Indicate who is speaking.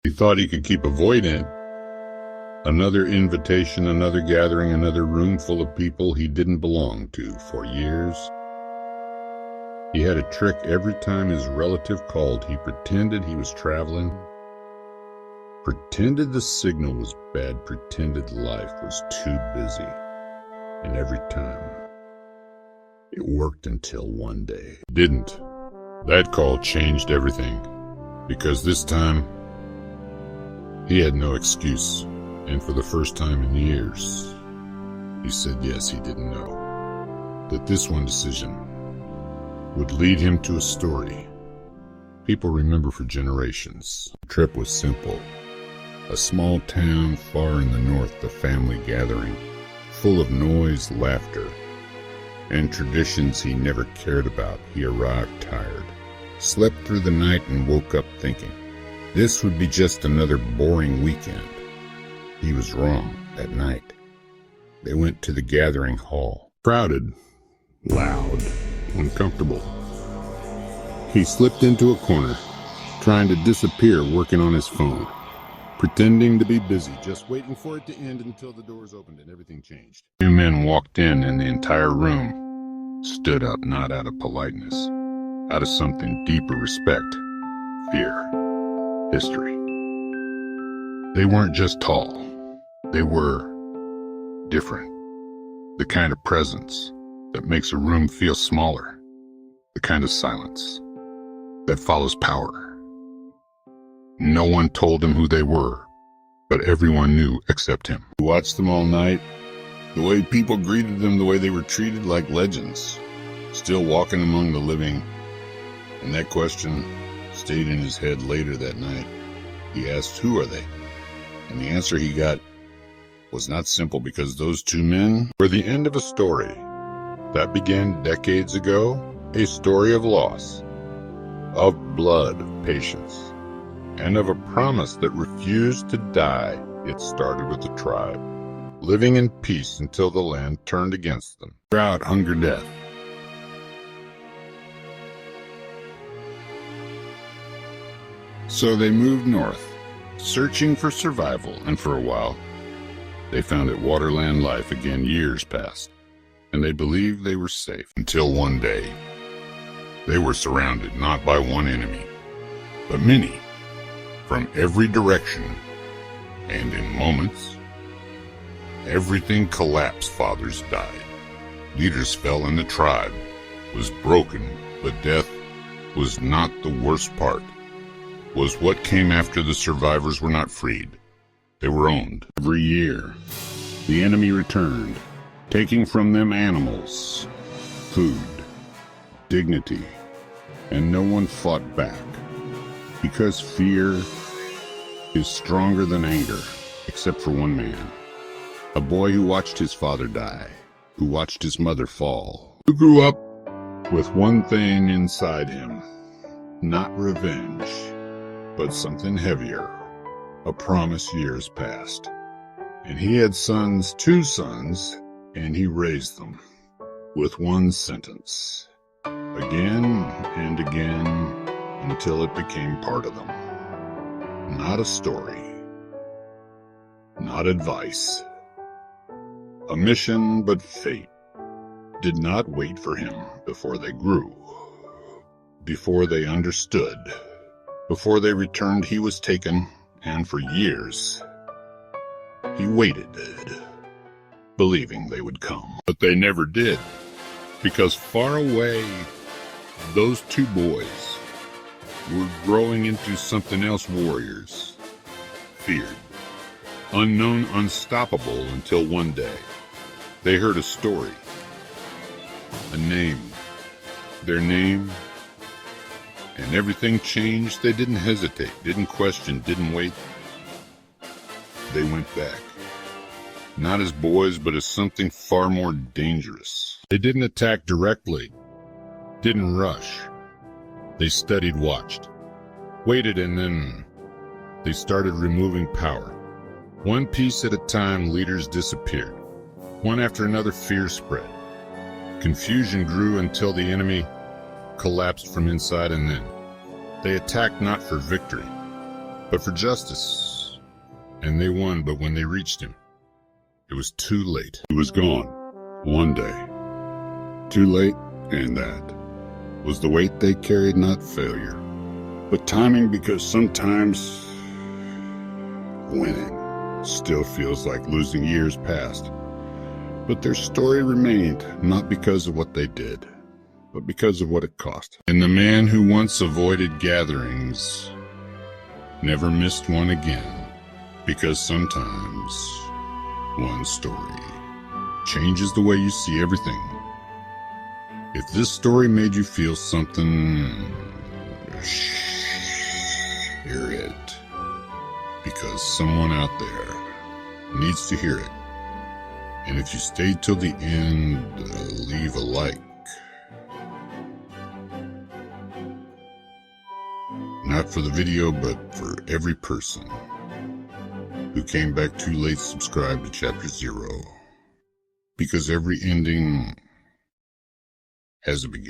Speaker 1: He thought he could keep avoiding it. Another invitation, another gathering, another room full of people he didn't belong to for years. He had a trick every time his relative called. He pretended he was traveling, pretended the signal was bad, pretended life was too busy. And every time, it worked until one day. It didn't. That call changed everything, because this time, he had no excuse. And for the first time in years, he said yes, he didn't know that this one decision would lead him to a story people remember for generations. The trip was simple. A small town far in the north, a family gathering, full of noise, laughter, and traditions he never cared about. He arrived tired, slept through the night, and woke up thinking this would be just another boring weekend. He was wrong. That night, they went to the gathering hall. Crowded, loud, uncomfortable. He slipped into a corner, trying to disappear, working on his phone, pretending to be busy, just waiting for it to end until the doors opened and everything changed. Two men walked in, and the entire room stood up, not out of politeness, out of something deeper: respect, fear, history. They weren't just tall. They were different. The kind of presence that makes a room feel smaller. The kind of silence that follows power. No one told him who they were, but everyone knew except him. He watched them all night, the way people greeted them, the way they were treated like legends, still walking among the living. And that question stayed in his head later that night. He asked, who are they? And the answer he got was not simple, because those two men were the end of a story that began decades ago, a story of loss, of blood, of patience, and of a promise that refused to die. It started with the tribe, living in peace until the land turned against them. Drought, hunger, death. So they moved north, searching for survival, and for a while, they found it waterland life again. Years passed, and they believed they were safe, until one day, they were surrounded not by one enemy, but many, from every direction, and in moments, everything collapsed. Fathers died, leaders fell, and the tribe was broken, but death was not the worst part. Was what came after. The survivors were not freed. They were owned. Every year, the enemy returned, taking from them animals, food, dignity, and no one fought back, because fear is stronger than anger, except for one man, a boy who watched his father die, who watched his mother fall, who grew up with one thing inside him, not revenge, but something heavier. A promise. Years passed, and he had sons, 2 sons, and he raised them with one sentence, again and again, until it became part of them. Not a story, not advice, a mission, but fate did not wait for him before they grew, before they understood, before they returned. He was taken. And for years, he waited, believing they would come. But they never did, because far away, those 2 boys were growing into something else. Warriors, feared, unknown, unstoppable, until one day, they heard a story, a name, their name, and everything changed. They didn't hesitate, didn't question, didn't wait. They went back, not as boys, but as something far more dangerous. They didn't attack directly, didn't rush. They studied, watched, waited, and then they started removing power. One piece at a time, leaders disappeared. One after another, fear spread. Confusion grew until the enemy collapsed from inside, and then they attacked not for victory, but for justice. And they won, but when they reached him, it was too late. He was gone. One day. Too late, and that was the weight they carried, not failure, but timing, because sometimes winning still feels like losing years past. But their story remained, not because of what they did, but because of what it cost. And the man who once avoided gatherings never missed one again, because sometimes one story changes the way you see everything. If this story made you feel something, share it, because someone out there needs to hear it. And if you stayed till the end, leave a like. Not for the video, but for every person who came back too late to subscribe to Chapter 0. Because every ending has a beginning.